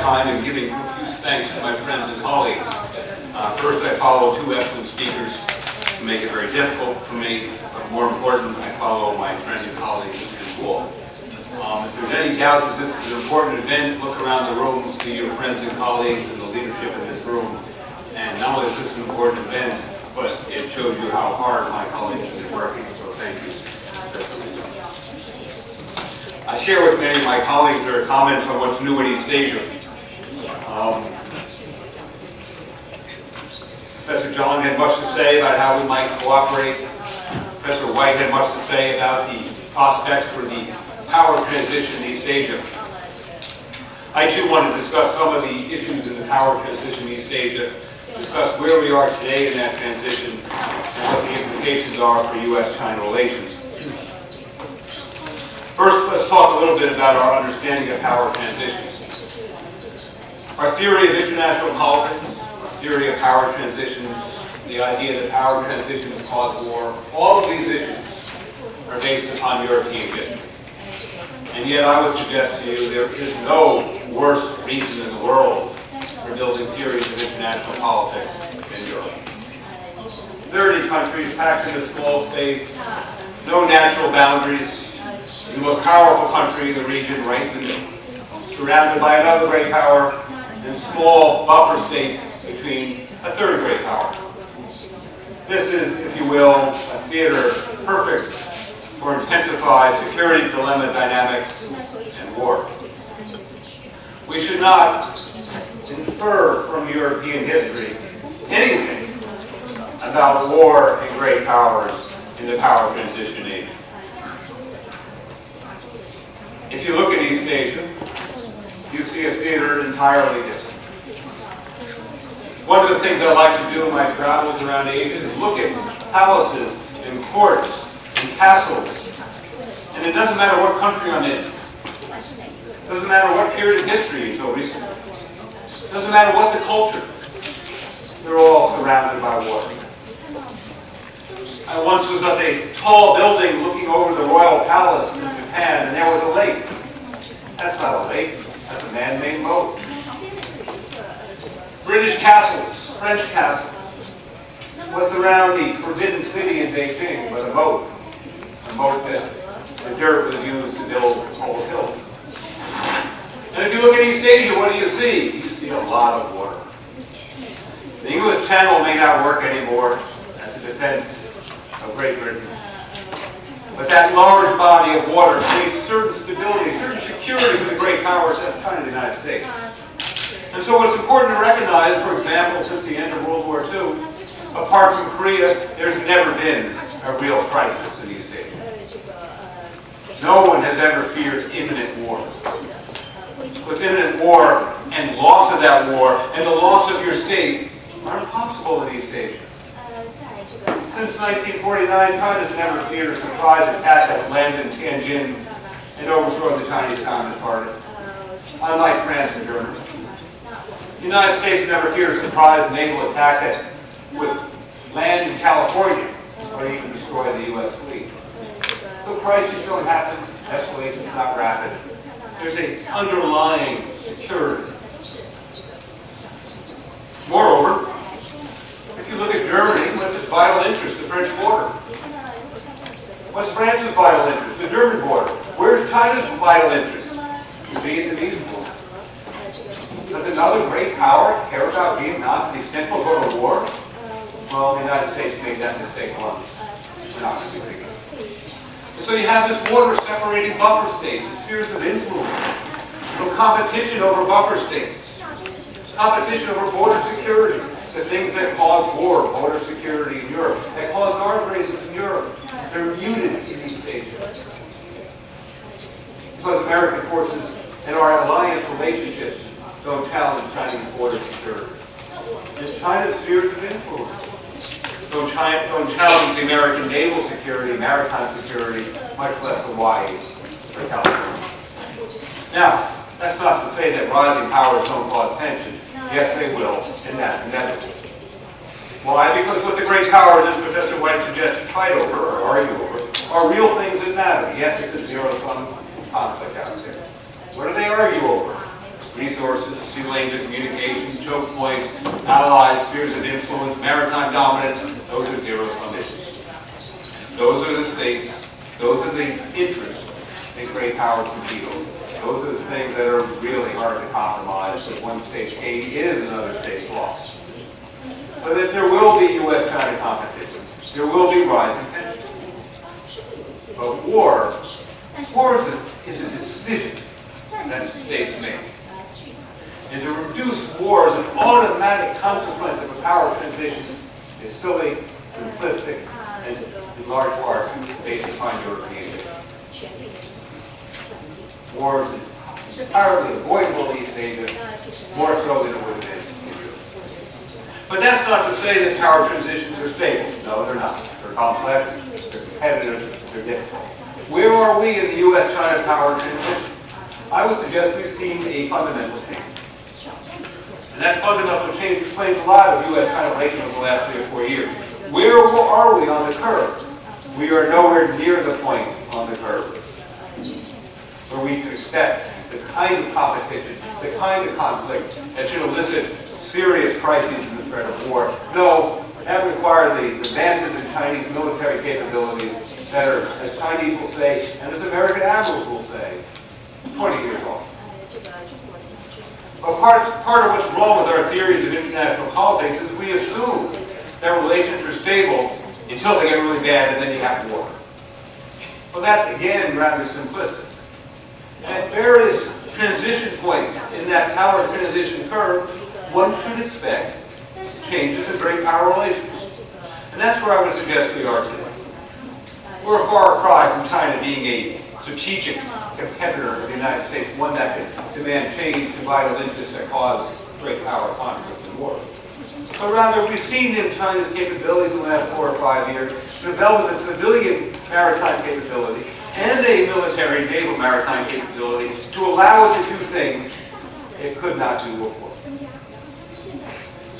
time in giving profuse thanks to my friends and colleagues. First, I follow two excellent speakers who make it very difficult for me, but more important, I follow my friend and colleague, Mr. Wall. If there's any doubt that this is an important event, look around the room, see your friends and colleagues and the leadership in this room. And not only is this an important event, but it shows you how hard my colleagues have been working, so thank you. I share with many of my colleagues their comments on what's new in East Asia. Professor John had much to say about how we might cooperate. Professor White had much to say about the prospects for the power transition in East Asia. I too want to discuss some of the issues in the power transition in East Asia, discuss where we are today in that transition, and what the implications are for U.S.-China relations. First, let's talk a little bit about our understanding of power transition. Our theory of international politics, our theory of power transition, the idea that power transition has caused war, all of these issues are based upon European history. And yet I would suggest to you there is no worse region in the world for building theories of international politics than Europe. 30 countries packed in a small space, no natural boundaries, the most powerful country in the region right in the middle, surrounded by another great power and small buffer states between a third great power. This is, if you will, a theater perfect for intensified security dilemma dynamics and war. We should not infer from European history anything about war and great powers in the power transition age. If you look at East Asia, you see a theater entirely different. One of the things I like to do in my travels around Asia is look at palaces and courts and castles. And it doesn't matter what country I'm in. It doesn't matter what period of history is so recent. It doesn't matter what the culture. They're all surrounded by water. I once was at a tall building looking over the royal palace in Japan, and there was a lake. That's not a lake. That's a man-made boat. British castles, French castles. What's around the Forbidden City in Beijing but a boat? A boat that the dirt was used to build Coal Hill. And if you look at East Asia, what do you see? You see a lot of water. The English Channel may not work anymore as a defense of Great Britain. But that large body of water creates certain stability, certain security for the great powers, that's China and the United States. And so what's important to recognize, for example, since the end of World War II, apart from Korea, there's never been a real crisis in East Asia. No one has ever feared imminent war. With imminent war and loss of that war and the loss of your state are impossible in East Asia. Since 1949, China's never feared a surprise attack that would land in Tianjin and overthrow the Chinese Communist Party, unlike France and Germany. The United States never feared a surprise naval attack that would land in California or even destroy the U.S. fleet. So crises don't happen, escalation is not rapid. There's an underlying security. Moreover, if you look at Germany, what's its vital interest? The French border. What's France's vital interest? The German border. Where's China's vital interest? The Vietnamese border. Does another great power care about Vietnam to the extent we'll go to war? Well, the United States made that mistake once. We're not going to do it again. And so you have this water separating buffer states, the spheres of influence, no competition over buffer states, competition over border security, the things that cause war, border security in Europe, that cause arms races in Europe. They're muted in East Asia. Because American forces and our alliance relationships don't challenge Chinese border security. It's China's spheres of influence. Don't challenge the American naval security, maritime security, much less Hawaii or California. Now, that's not to say that rising powers don't cause tension. Yes, they will, and that's inevitable. Why? Because what the great powers, as Professor White suggested, fight over or argue over are real things that matter. Yes, it's a zero-sum conflict out there. What do they argue over? Resources, sea lanes of communication, choke points, allies, spheres of influence, maritime dominance. Those are zero-sum issues. Those are the states, those are the interests that great powers compete over. Those are the things that are really hard to compromise, that one state's gain is another state's loss. So that there will be U.S.-China competition. There will be rising tensions. But war is a decision that states make. And to reduce war as an automatic consequence of a power transition is silly, simplistic, and in large part based upon European history. War is entirely avoidable these days, more so than it would have been in Europe. But that's not to say that power transitions are stable. No, they're not. They're complex, they're competitive, they're difficult. Where are we in the U.S.-China power transition? I would suggest we've seen a fundamental change. And that fundamental change explains a lot of U.S.-China relations over the last 3 or 4 years. Where are we on the curve? We are nowhere near the point on the curve where we can expect the kind of competition, the kind of conflict that should elicit serious crises and the threat of war. No, that requires the advances in Chinese military capabilities that are, as Chinese will say, and as American admirals will say, 20 years off. But part of what's wrong with our theories of international politics is we assume that relations are stable until they get really bad and then you have war. Well, that's, again, rather simplistic. At various transition points in that power transition curve, one should expect changes in great power relations. And that's where I would suggest we are today. We're a far cry from China being a strategic competitor of the United States, one that can demand change to vital interests that cause great power conflict and war. But rather, we've seen in China's capabilities in the last 4 or 5 years develop a civilian maritime capability and a military naval maritime capability to allow it to do things it could not do before.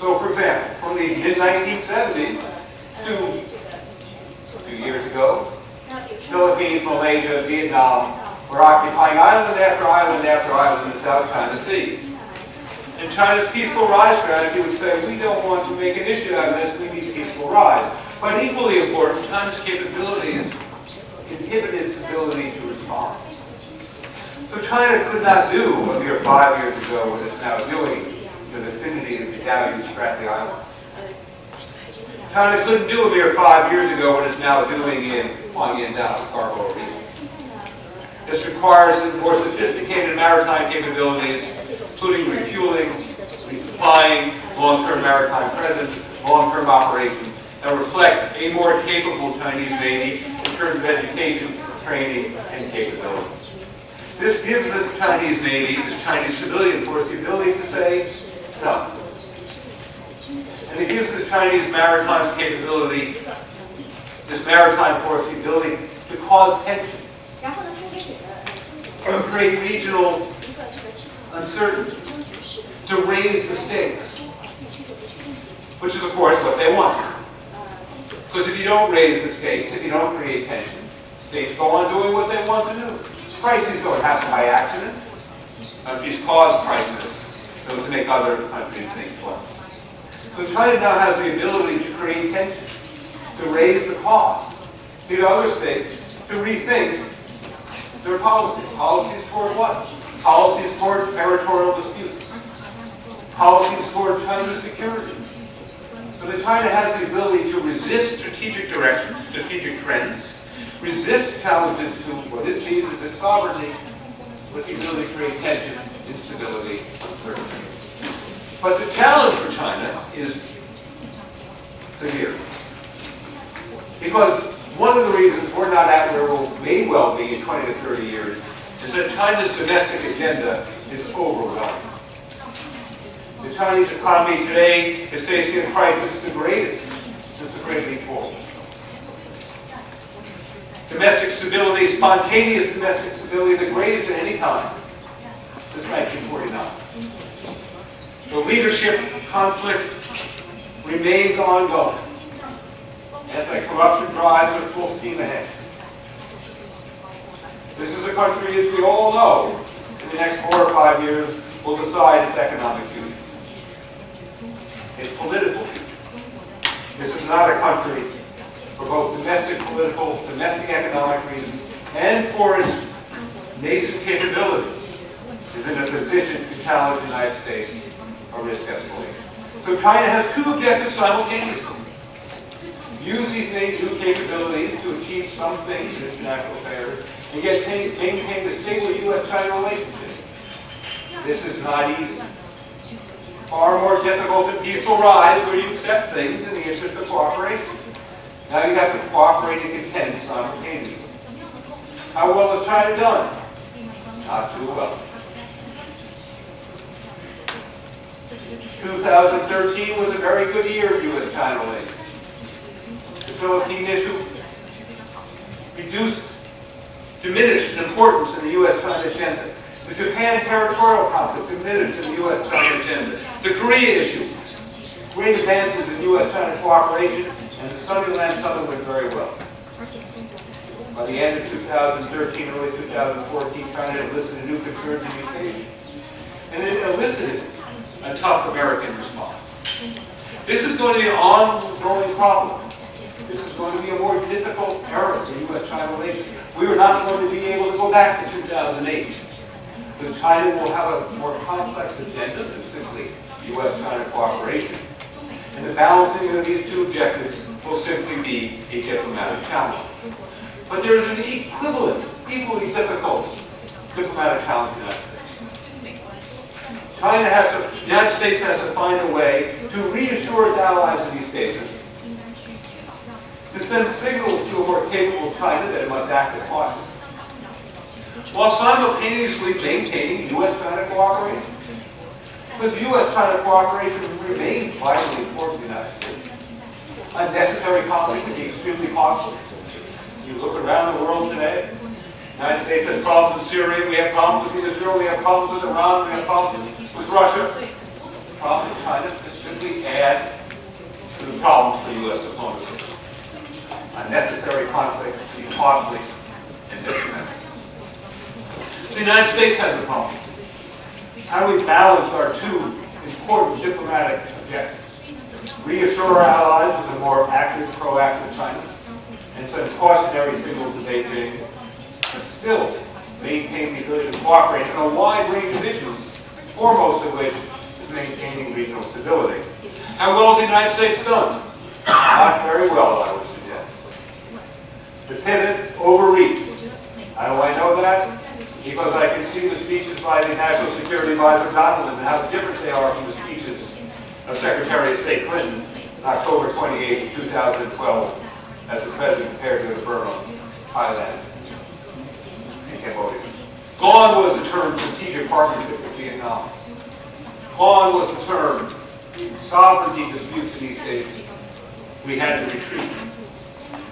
So, for example, from the mid-1970s to a few years ago, Philippines, Malaysia, Vietnam were occupying island after island after island in the South China Sea. And China's peaceful rise strategy would say, we don't want to make an issue out of this, we need peaceful rise. But equally important, China's capabilities inhibited its ability to respond. So China could not do a mere 5 years ago what it's now doing in the vicinity of the Diaoyu Spratly Island. China couldn't do a mere 5 years ago what it's now doing in Huangyandao, Scarborough region. This requires more sophisticated maritime capabilities, including refueling, resupplying, long-term maritime presence, long-term operations, that reflect a more capable Chinese Navy in terms of education, training, and capabilities. This gives this Chinese Navy, this Chinese civilian force, the ability to say no. And it gives this Chinese maritime capability, this maritime force, the ability to cause tension, to create regional uncertainty, to raise the stakes, which is, of course, what they want. Because if you don't raise the stakes, if you don't create tension, states go on doing what they want to do. Crises don't happen by accident. Countries cause crises so to make other countries think twice. So China now has the ability to create tension, to raise the cost, to get other states to rethink their policies. Policies toward what? Policies toward territorial disputes. Policies toward China's security. So that China has the ability to resist strategic direction, strategic trends, resist challenges to what it sees as its sovereignty, with the ability to create tension, instability, uncertainty. But the challenge for China is severe. Because one of the reasons we're not at where we may well be in 20 to 30 years is that China's domestic agenda is overwhelming. The Chinese economy today is facing a crisis the greatest since the Great Leap Forward. Domestic stability, spontaneous domestic stability, the greatest at any time since 1949. The leadership conflict remains ongoing. Anti-corruption drives are full steam ahead. This is a country, as we all know, in the next 4 or 5 years, will decide its economic future, its political future. This is not a country for both domestic economic reasons, and for its nascent capabilities, is in a position to challenge the United States or risk escalation. So China has two objectives simultaneously. Use these new capabilities to achieve some things in international affairs, and yet maintain the stable U.S.-China relationship. This is not easy. Far more difficult than peaceful rise, where you accept things in the interest of cooperation. Now you have to cooperate and contend simultaneously. How well has China done? Not too well. 2013 was a very good year of U.S.-China relations. The Philippine issue diminished in importance in the U.S.-China agenda. The Japan territorial conflict diminished in the U.S.-China agenda. The Korea issue, great advances in U.S.-China cooperation, and the Sunnyland Summit went very well. By the end of 2013, early 2014, China elicited new concerns in East Asia. And it elicited a tough American response. This is going to be an ongoing problem. This is going to be a more difficult era for U.S.-China relations. We are not going to be able to go back to 2008. But China will have a more complex agenda than simply U.S.-China cooperation. And the balancing of these two objectives will simply be a diplomatic challenge. But there is an equally difficult diplomatic challenge in the United States. The United States has to find a way to reassure its allies in East Asia, to send signals to a more capable China that it must act with caution, while simultaneously maintaining U.S.-China cooperation. Because U.S.-China cooperation remains vitally important to the United States. Unnecessary conflict can be extremely costly. You look around the world today, the United States has problems in Syria, we have problems with Israel, we have problems with Iran, we have problems with Russia. The problem in China is simply add to the problems for U.S. diplomacy. Unnecessary conflict can be costly and detrimental. The United States has a problem. How do we balance our two important diplomatic objectives? Reassure our allies with a more active, proactive China, and send cautionary signals to Beijing, but still maintain the ability to cooperate on a wide range of issues, foremost of which is maintaining regional stability. How well has the United States done? Not very well, I would suggest. The pivot, overreach. How do I know that? Because I can see the speeches by the National Security Advisor Donald and how different they are from the speeches of Secretary of State Clinton on October 28, 2012, as the President prepared to go to Burma, Thailand, and Cambodia. Gone was the term strategic partnership with Vietnam. Gone was the term sovereignty disputes in East Asia. We had to retreat.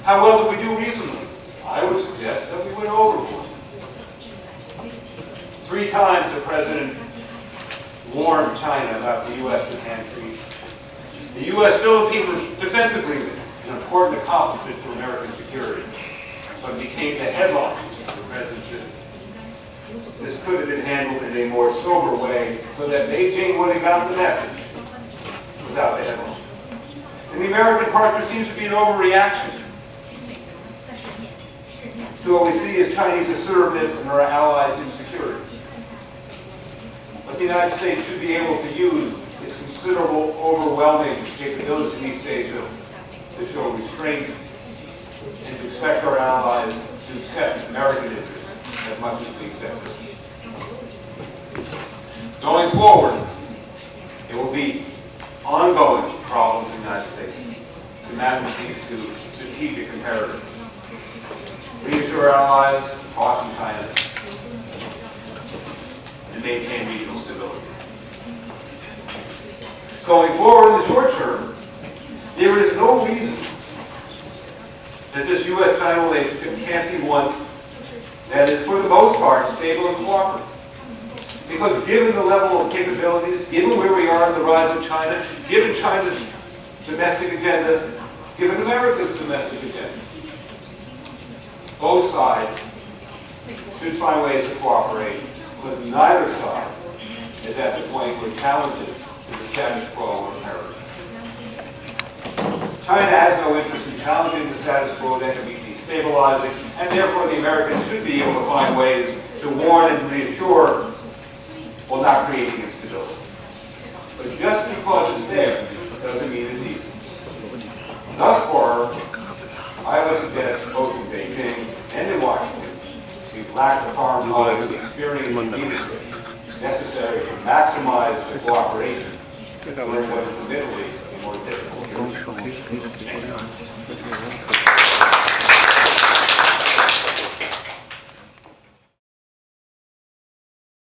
How well did we do recently? I would suggest that we went overboard. 3 times the President warned China about the U.S.-Japan treaty. The U.S.-Philippine Defense Agreement, an important accomplishment for American security, but became the headlines of the President's visit. This could have been handled in a more sober way so that Beijing would have gotten the message without the headlines. And the American part, there seems to be an overreaction to what we see as Chinese assertiveness and our allies' insecurity. But the United States should be able to use its considerable, overwhelming capabilities in East Asia to show restraint and to expect our allies to accept American interests as much as we accept it. Going forward, it will be ongoing problems in the United States to manage these two strategic imperatives. Reassure our allies, caution China, and maintain regional stability. Going forward in the short term, there is no reason that this U.S.-China relationship can't be one that is, for the most part, stable and cooperative. Because given the level of capabilities, given where we are in the rise of China, given China's domestic agenda, given America's domestic agenda, both sides should find ways to cooperate, because neither side has is at the point where challenges to the status quo are imperative. China has no interest in challenging the status quo that can be destabilizing, and therefore the Americans should be able to find ways to warn and reassure while not creating instability. But just because it's there doesn't mean it's easy. Thus far, I would suggest both in Beijing and in Washington, we've lacked the foreign policy experience and leadership necessary to maximize the cooperation during what is admittedly a more difficult period.